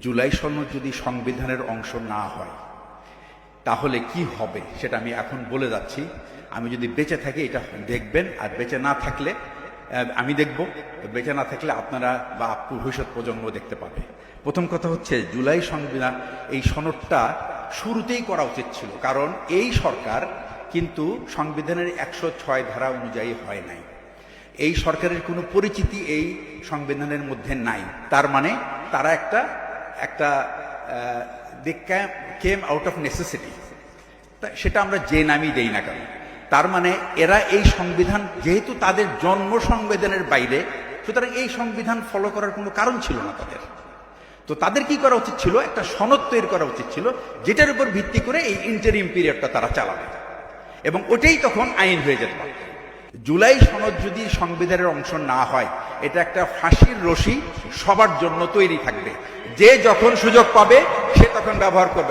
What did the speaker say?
জুলাই সনদ যদি সংবিধানের অংশ না হয় তাহলে কি হবে সেটা আমি এখন বলে যাচ্ছি। আমি যদি বেঁচে থাকি এটা দেখবেন, আর বেঁচে না থাকলে আমি দেখব, বেঁচে না থাকলে আপনারা বা ভবিষ্যৎ প্রজন্ম দেখতে পাবে। প্রথম কথা হচ্ছে, জুলাই সংবিধান এই সনদটা শুরুতেই করা উচিত ছিল, কারণ এই সরকার কিন্তু সংবিধানের 106 ধারা অনুযায়ী হয় নাই। এই সরকারের কোনো পরিচিতি এই সংবিধানের মধ্যে নাই। তার মানে তারা একটা দে কেম আউট অফ নেসেসিটি, সেটা আমরা যে নামই দেই না কেন। তার মানে এরা এই সংবিধান, যেহেতু তাদের জন্ম সংবিধানের বাইরে, সুতরাং এই সংবিধান ফলো করার কোনো কারণ ছিল না তাদের। তো তাদের কি করা উচিত ছিল, একটা সনদ তৈরি করা উচিত ছিল, যেটার উপর ভিত্তি করে এই ইন্টারিম পিরিয়ডটা তারা চালাবে, এবং ওটাই তখন আইন হয়ে যেতে পারে। জুলাই সনদ যদি সংবিধানের অংশ না হয়, এটা একটা ফাঁসির রশি সবার জন্য তৈরি থাকবে। যে যখন সুযোগ পাবে সে তখন ব্যবহার করবে।